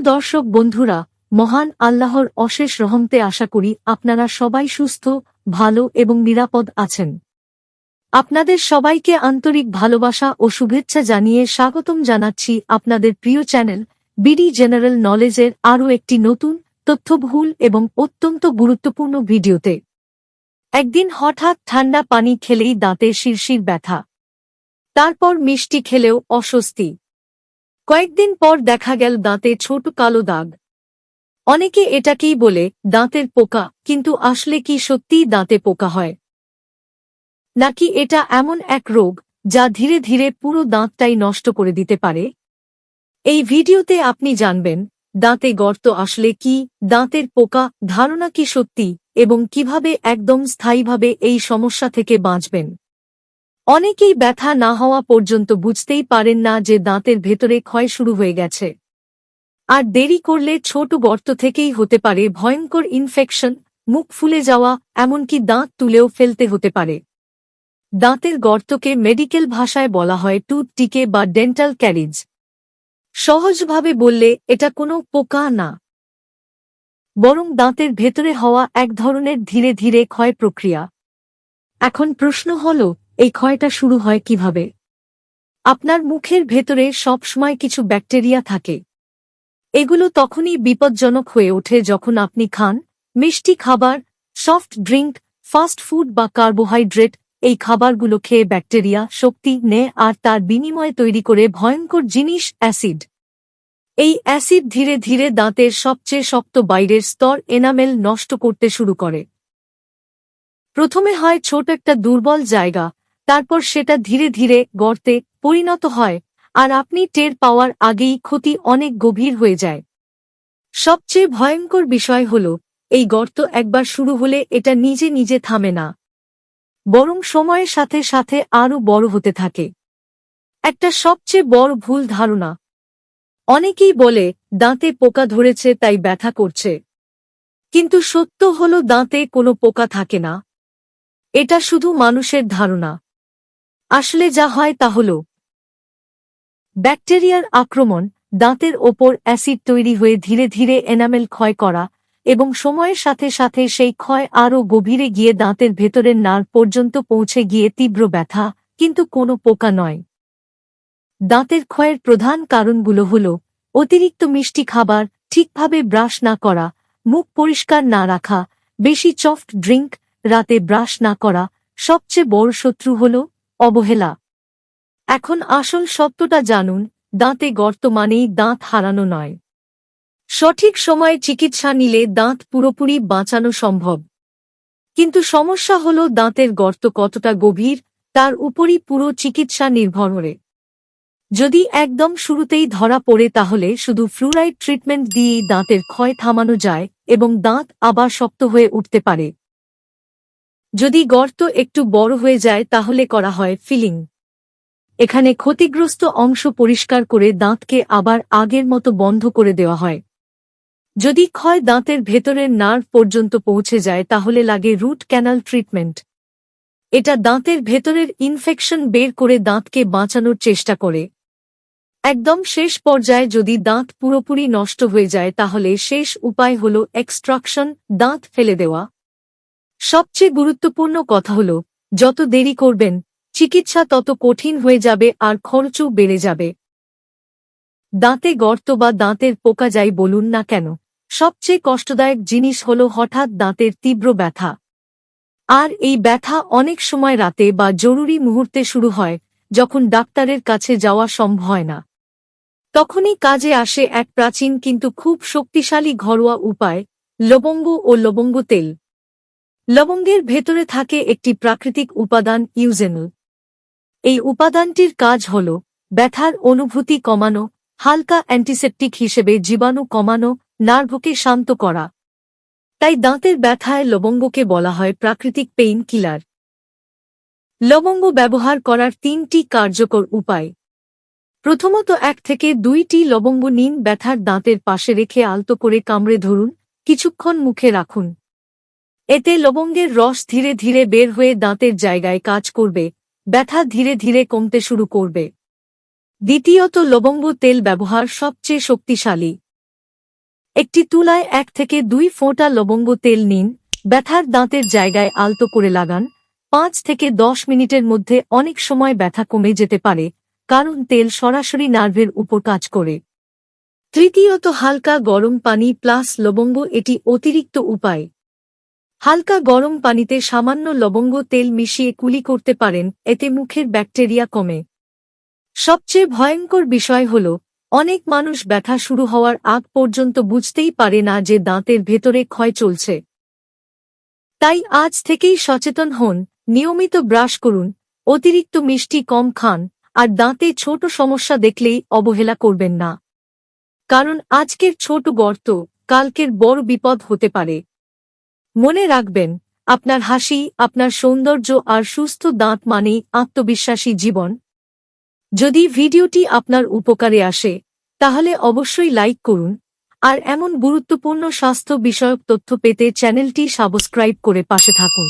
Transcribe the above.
দর্শক বন্ধুরা, মহান আল্লাহর অশেষ রহমতে আশা করি আপনারা সবাই সুস্থ, ভালো এবং নিরাপদ আছেন। আপনাদের সবাইকে আন্তরিক ভালোবাসা ও শুভেচ্ছা জানিয়ে স্বাগতম জানাচ্ছি আপনাদের প্রিয় চ্যানেল বিডি জেনারেল নলেজের আরও একটি নতুন, তথ্যবহুল এবং অত্যন্ত গুরুত্বপূর্ণ ভিডিওতে। একদিন হঠাৎ ঠান্ডা পানি খেলেই দাঁতে শিরশির ব্যথা, তারপর মিষ্টি খেলেও অস্বস্তি। কয়েকদিন পর দেখা গেল দাঁতে ছোট কালো দাগ। অনেকে এটাকেই বলে দাঁতের পোকা, কিন্তু আসলে কি সত্যিই দাঁতে পোকা হয়, নাকি এটা এমন এক রোগ যা ধীরে ধীরে পুরো দাঁতটাই নষ্ট করে দিতে পারে? এই ভিডিওতে আপনি জানবেন দাঁতে গর্ত আসলে কি, দাঁতের পোকা ধারণা কি সত্যি, এবং কিভাবে একদম স্থায়ীভাবে এই সমস্যা থেকে বাঁচবেন। অনেকেই ব্যথা না হওয়া পর্যন্ত বুঝতেই পারেন না যে দাঁতের ভেতরে ক্ষয় শুরু হয়ে গেছে, আর দেরি করলে ছোট গর্ত থেকেই হতে পারে ভয়ঙ্কর ইনফেকশন, মুখ ফুলে যাওয়া, এমনকি দাঁত তুলেও ফেলতে হতে পারে। দাঁতের গর্তকে মেডিকেল ভাষায় বলা হয় টুথ ডিকে বা ডেন্টাল ক্যারিজ। সহজভাবে বললে এটা কোনো পোকা না, বরং দাঁতের ভেতরে হওয়া এক ধরনের ধীরে ধীরে ক্ষয় প্রক্রিয়া। এখন প্রশ্ন হল, এই ক্ষয়টা শুরু হয় কিভাবে? আপনার মুখের ভেতরে সবসময় কিছু ব্যাকটেরিয়া থাকে। এগুলো তখনই বিপজ্জনক হয়ে ওঠে যখন আপনি খান মিষ্টি খাবার, সফট ড্রিঙ্ক, ফাস্ট ফুড বা কার্বোহাইড্রেট। এই খাবারগুলো খেয়ে ব্যাকটেরিয়া শক্তি নেয় আর তার বিনিময়ে তৈরি করে ভয়ঙ্কর জিনিস অ্যাসিড। এই অ্যাসিড ধীরে ধীরে দাঁতের সবচেয়ে শক্ত বাইরের স্তর এনামেল নষ্ট করতে শুরু করে। প্রথমে হয় ছোট একটা দুর্বল জায়গা, তারপর সেটা ধীরে ধীরে গর্তে পরিণত হয়, আর আপনি টের পাওয়ার আগেই ক্ষতি অনেক গভীর হয়ে যায়। সবচেয়ে ভয়ঙ্কর বিষয় হল, এই গর্ত একবার শুরু হলে এটা নিজে নিজে থামে না, বরং সময়ের সাথে সাথে আরও বড় হতে থাকে। একটা সবচেয়ে বড় ভুল ধারণা। অনেকেই বলে দাঁতে পোকা ধরেছে তাই ব্যথা করছে, কিন্তু সত্য হল দাঁতে কোনো পোকা থাকে না। এটা শুধু মানুষের ধারণা। আসলে যা হয় তা হল ব্যাকটেরিয়ার আক্রমণ, দাঁতের ওপর অ্যাসিড তৈরি হয়ে ধীরে ধীরে এনামেল ক্ষয় করা, এবং সময়ের সাথে সাথে সেই ক্ষয় আরও গভীরে গিয়ে দাঁতের ভেতরের নার্ভ পর্যন্ত পৌঁছে গিয়ে তীব্র ব্যথা, কিন্তু কোনো পোকা নয়। দাঁতের ক্ষয়ের প্রধান কারণগুলো হল অতিরিক্ত মিষ্টি খাবার, ঠিকভাবে ব্রাশ না করা, মুখ পরিষ্কার না রাখা, বেশি সফট ড্রিঙ্ক, রাতে ব্রাশ না করা। সবচেয়ে বড় শত্রু হল অবহেলা। এখন আসল সত্যটা জানুন, দাঁতে গর্ত মানেই দাঁত হারানো নয়। সঠিক সময়ে চিকিৎসা নিলে দাঁত পুরোপুরি বাঁচানো সম্ভব। কিন্তু সমস্যা হল দাঁতের গর্ত কতটা গভীর, তার উপরই পুরো চিকিৎসা নির্ভর করে। যদি একদম শুরুতেই ধরা পড়ে তাহলে শুধু ফ্লুরাইড ট্রিটমেন্ট দিয়েই দাঁতের ক্ষয় থামানো যায় এবং দাঁত আবার শক্ত হয়ে উঠতে পারে। যদি গর্ত একটু বড় হয়ে যায় তাহলে করা হয় ফিলিং। এখানে ক্ষতিগ্রস্ত অংশ পরিষ্কার করে দাঁতকে আবার আগের মতো বন্ধ করে দেওয়া হয়। যদি ক্ষয় দাঁতের ভেতরের নার্ভ পর্যন্ত পৌঁছে যায় তাহলে লাগে রুট ক্যানাল ট্রিটমেন্ট। এটা দাঁতের ভেতরের ইনফেকশন বের করে দাঁতকে বাঁচানোর চেষ্টা করে। একদম শেষ পর্যায়ে যদি দাঁত পুরোপুরি নষ্ট হয়ে যায় তাহলে শেষ উপায় হল এক্সট্রাকশন, দাঁত ফেলে দেওয়া। সবচেয়ে গুরুত্বপূর্ণ কথা হল, যত দেরি করবেন চিকিৎসা তত কঠিন হয়ে যাবে আর খরচও বেড়ে যাবে। দাঁতে গর্ত বা দাঁতের পোকা যাই বলুন না কেন, সবচেয়ে কষ্টদায়ক জিনিস হল হঠাৎ দাঁতের তীব্র ব্যথা। আর এই ব্যথা অনেক সময় রাতে বা জরুরি মুহূর্তে শুরু হয়, যখন ডাক্তারের কাছে যাওয়া সম্ভব হয় না। তখনই কাজে আসে এক প্রাচীন কিন্তু খুব শক্তিশালী ঘরোয়া উপায়, লবঙ্গ ও লবঙ্গ তেল। লবঙ্গের ভেতরে থাকে একটি প্রাকৃতিক উপাদান ইউজেনল। এই উপাদানটির কাজ হল ব্যথার অনুভূতি কমানো, হালকা অ্যান্টিসেপটিক হিসেবে জীবাণু কমানো, নার্ভকে শান্ত করা। তাই দাঁতের ব্যথায় লবঙ্গকে বলা হয় প্রাকৃতিক পেইন কিলার। লবঙ্গ ব্যবহার করার 3টি কার্যকর উপায়। প্রথমত, 1 থেকে 2টি লবঙ্গ নিন, ব্যথার দাঁতের পাশে রেখে আলতো করে কামড়ে ধরুন, কিছুক্ষণ মুখে রাখুন। এতে লবঙ্গের রস ধীরে ধীরে বের হয়ে দাঁতের জায়গায় কাজ করবে, ব্যথা ধীরে ধীরে কমতে শুরু করবে। দ্বিতীয়ত, লবঙ্গ তেল ব্যবহার সবচেয়ে শক্তিশালী। একটি তুলায় 1 থেকে 2 ফোঁটা লবঙ্গ তেল নিন, ব্যথার দাঁতের জায়গায় আলতো করে লাগান। 5 থেকে 10 মিনিটের মধ্যে অনেক সময় ব্যথা কমে যেতে পারে, কারণ তেল সরাসরি নার্ভের উপর কাজ করে। তৃতীয়ত, হালকা গরম পানি প্লাস লবঙ্গ। এটি অতিরিক্ত উপায়। হালকা গরম পানিতে সামান্য লবঙ্গ তেল মিশিয়ে কুলি করতে পারেন, এতে মুখের ব্যাকটেরিয়া কমে। সবচেয়ে ভয়ঙ্কর বিষয় হল, অনেক মানুষ ব্যথা শুরু হওয়ার আগ পর্যন্ত বুঝতেই পারে না যে দাঁতের ভেতরে ক্ষয় চলছে। তাই আজ থেকেই সচেতন হন, নিয়মিত ব্রাশ করুন, অতিরিক্ত মিষ্টি কম খান, আর দাঁতে ছোট সমস্যা দেখলেই অবহেলা করবেন না। কারণ আজকের ছোট গর্ত কালকের বড় বিপদ হতে পারে। মনে রাখবেন, আপনার হাসি, আপনার সৌন্দর্য আর সুস্থ দাঁত মানেই আত্মবিশ্বাসী জীবন। যদি ভিডিওটি আপনার উপকারে আসে, তাহলে অবশ্যই লাইক করুন, আর এমন গুরুত্বপূর্ণ স্বাস্থ্য বিষয়ক তথ্য পেতে চ্যানেলটি সাবস্ক্রাইব করে পাশে থাকুন।